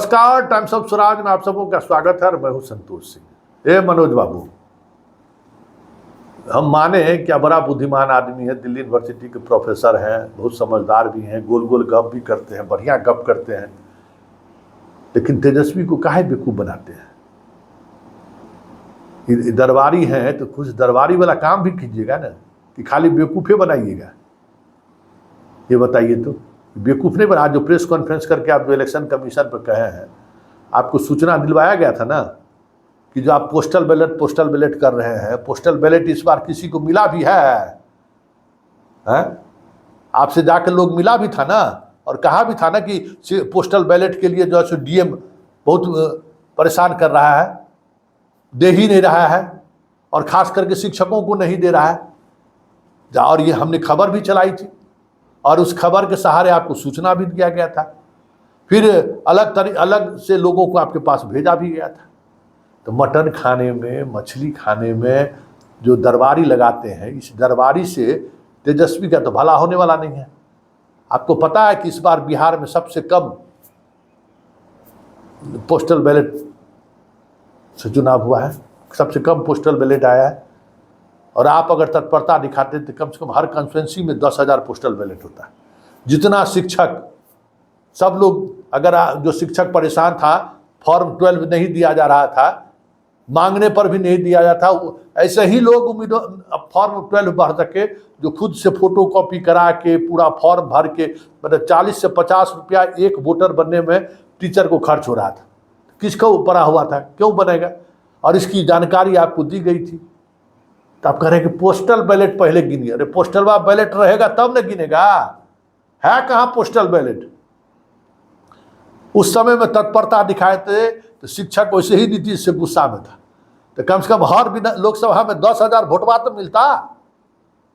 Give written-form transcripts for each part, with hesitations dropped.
नमस्कार, times of Swaraj में आप सबों का स्वागत है। मैं हूं संतोष सिंह। ए मनोज बाबू, हम माने हैं क्या बड़ा बुद्धिमान आदमी है, दिल्ली यूनिवर्सिटी के प्रोफेसर हैं, बहुत समझदार भी हैं, गोल गोल गप भी करते हैं, बढ़िया गप करते हैं, लेकिन तेजस्वी को काहे बेवकूफ बनाते हैं? दरबारी हैं तो कुछ दरबारी वाला काम भी कीजिएगा ना, कि खाली बेवकूफ़े बनाइएगा। ये बताइए तो, बेवकूफ़ नहीं बना। आज जो प्रेस कॉन्फ्रेंस करके आप जो इलेक्शन कमीशन पर कहे हैं, आपको सूचना दिलवाया गया था ना कि जो आप पोस्टल बैलेट कर रहे हैं, पोस्टल बैलेट इस बार किसी को मिला भी है? आपसे जाकर लोग मिला भी था ना, और कहा भी था ना कि पोस्टल बैलेट के लिए जो है डीएम बहुत परेशान कर रहा है, दे ही नहीं रहा है, और खास करके शिक्षकों को नहीं दे रहा है। और ये हमने खबर भी चलाई थी, और उस खबर के सहारे आपको सूचना भी दिया गया था। फिर अलग से लोगों को आपके पास भेजा भी गया था। तो मटन खाने में, मछली खाने में जो दरबारी लगाते हैं, इस दरबारी से तेजस्वी का तो भला होने वाला नहीं है। आपको पता है कि इस बार बिहार में सबसे कम पोस्टल बैलेट से चुनाव हुआ है, सबसे कम पोस्टल बैलेट आया है। और आप अगर तत्परता दिखाते तो कम से कम हर कॉन्स्टिट्यूंसी में 10,000 पोस्टल बैलेट होता है। जितना शिक्षक, सब लोग, अगर जो शिक्षक परेशान था, फॉर्म 12 नहीं दिया जा रहा था, मांगने पर भी नहीं दिया जाता, ऐसे ही लोग फॉर्म 12 भर सके, जो खुद से फोटो कॉपी करा के पूरा फॉर्म भर के, मतलब 40 से 50 रुपया एक वोटर बनने में टीचर को खर्च हो रहा था। किसको पड़ा हुआ था, क्यों बनेगा? और इसकी जानकारी आपको दी गई थी। तो आप कह रहे हैं कि पोस्टल बैलेट पहले गिनिए। अरे पोस्टल बैलेट रहेगा तब न गिनेगा, है कहाँ पोस्टल बैलेट? उस समय में तत्परता दिखाए थे तो शिक्षक वैसे ही नीतीश से गुस्सा में था। तो कम से कम हर लोकसभा में 10,000 वोटवा तो मिलता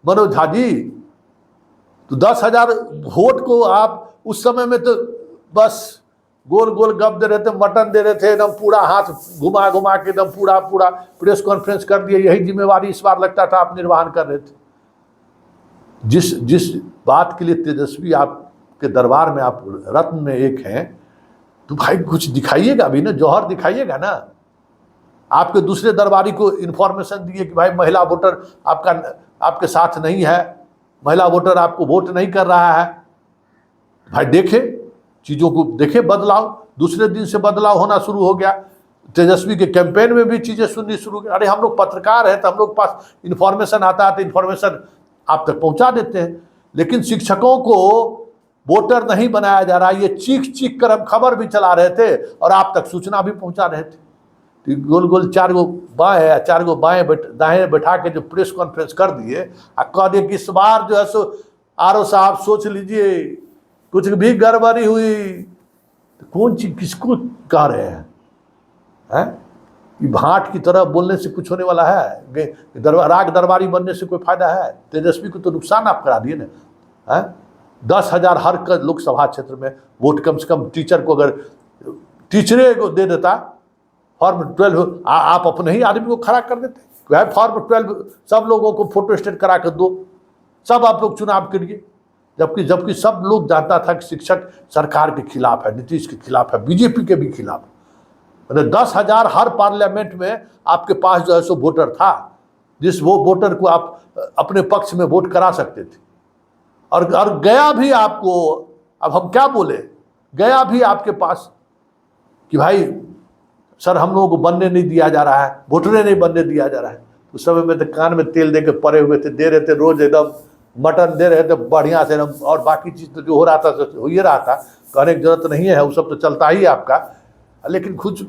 मनोज झा जी। तो 10,000 वोट को आप उस समय में तो बस गोल गोल गप दे रहे थे, मटन दे रहे थे, एकदम पूरा हाथ घुमा घुमा के एकदम पूरा प्रेस कॉन्फ्रेंस कर दिए। यही जिम्मेवारी इस बार लगता था आप निर्वहन कर रहे थे। जिस बात के लिए तेजस्वी आपके दरबार में आप रत्न में एक हैं, तो भाई कुछ दिखाइएगा भी ना, जौहर दिखाइएगा ना। आपके दूसरे दरबारी को इन्फॉर्मेशन दिए कि भाई महिला वोटर आपके साथ नहीं है, महिला वोटर आपको वोट नहीं कर रहा है। भाई देखे, चीज़ों को देखे, बदलाव दूसरे दिन से बदलाव होना शुरू हो गया। तेजस्वी के कैंपेन में भी चीज़ें सुननी शुरू हो। अरे हम लोग पत्रकार हैं, तो हम लोग पास इन्फॉर्मेशन आता है तो इन्फॉर्मेशन आप तक पहुंचा देते हैं। लेकिन शिक्षकों को वोटर नहीं बनाया जा रहा, ये चीख चीख कर हम खबर भी चला रहे थे और आप तक सूचना भी पहुंचा रहे थे। तो गोल गोल 4 गो बाएँ या 4 गो दाएँ बैठा के जो प्रेस कॉन्फ्रेंस कर दिए, और कह दिए कि इस बार जो है सो आरओ साहब सोच लीजिए, कुछ भी गड़बड़ी हुई तो कौन चीज किसको कह रहे हैं? कि भाट की तरह बोलने से कुछ होने वाला है? राग दरबारी बनने से कोई फायदा है? तेजस्वी को तो नुकसान आप करा दिए ना। 10,000 हर लोकसभा क्षेत्र में वोट, कम से कम टीचर को, अगर टीचरे को दे देता फॉर्म 12, आप अपने ही आदमी को खड़ा कर देते। वह फॉर्म 12 सब लोगों को फोटो स्टेट करा कर दो, सब आप लोग चुनाव करिए। जबकि सब लोग जानता था कि शिक्षक सरकार के खिलाफ है, नीतीश के खिलाफ है, बीजेपी के भी खिलाफ। मतलब 10,000 हर पार्लियामेंट में आपके पास जो है सो वोटर था, जिस वो वोटर को आप अपने पक्ष में वोट करा सकते थे। और गया भी आपको, अब हम क्या बोले, गया भी आपके पास कि भाई सर हम लोगों को बनने नहीं दिया जा रहा है, वोटरे नहीं बनने दिया जा रहा है। उस समय में तो कान में तेल दे के पड़े हुए थे, दे रहे थे रोज, एकदम मटन दे रहे थे बढ़िया से, और बाकी चीज़ तो जो हो रहा था हो ही रहा था, कहने की जरूरत नहीं है, वो सब तो चलता ही आपका। लेकिन कुछ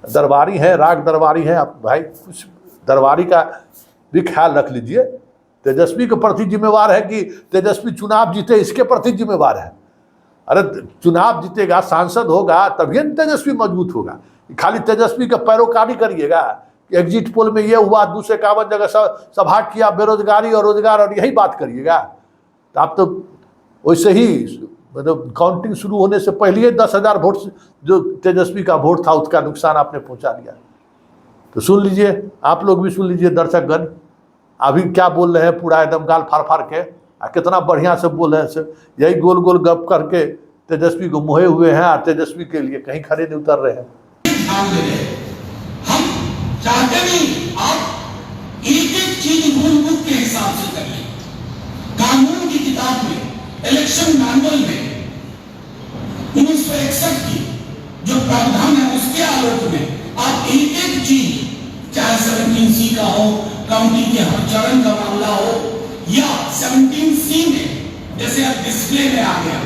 दरबारी हैं, राग दरबारी हैं, आप भाई कुछ दरबारी का भी ख्याल रख लीजिए। तेजस्वी के प्रति जिम्मेवार है कि तेजस्वी चुनाव जीते, इसके प्रति जिम्मेवार है। अरे चुनाव जीतेगा, सांसद होगा, तभी तेजस्वी मजबूत होगा। खाली तेजस्वी का पैरोकारी करिएगा, एग्जिट पोल में ये हुआ, 251 जगह सभा किया, बेरोजगारी और रोजगार, और यही बात करिएगा, तो आप तो वैसे ही, मतलब काउंटिंग शुरू होने से पहले ही 10,000 वोट जो तेजस्वी का वोट था उसका नुकसान आपने पहुंचा दिया। तो सुन लीजिए, आप लोग भी सुन लीजिए दर्शकगण, अभी क्या बोल रहे हैं, पूरा एकदम गाल फाड़ फाड़ के, कितना बढ़िया से बोल रहे हैं। यही गोल गोल गप करके तेजस्वी को मोहे हुए हैं और तेजस्वी के लिए कहीं खड़े नहीं उतर रहे हैं। हम चाहते नहीं आप एक एक चीज रूल बुक के हिसाब से करिए। कानून की किताब में, इलेक्शन मैनुअल में 1961 की जो प्रावधान है उसके आलोक में आप एक एक चीज, चाहे 17C का हो, काउंटी के हर चरण का मामला हो, या 17C में जैसे अब डिस्प्ले में आ गया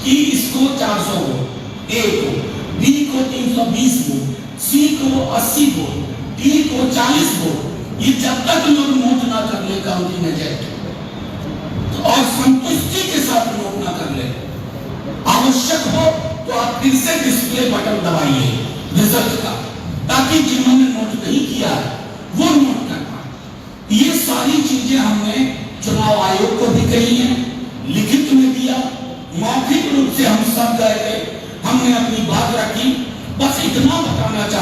कि इसको 400 वोट, A को, B को 320 वोट, C को 80 वोट, D को 40 वोट, ये जब तक लोग नोट ना कर ले काउंटी में जाए और संतुष्टि के साथ नोट ना कर ले, आवश्यक हो तो आप फिर से डिस्प्ले बटन दबाइए रिजल्ट का, ताकि जिन्होंने नोट नहीं किया वो नोट कर पाए। ये सारी चीजें हमने चुनाव आयोग को भी कही है, लिखित में दिया, मौखिक रूप से हम सब गए थे, हमने अपनी बात रखी। बस इतना बताना चाहते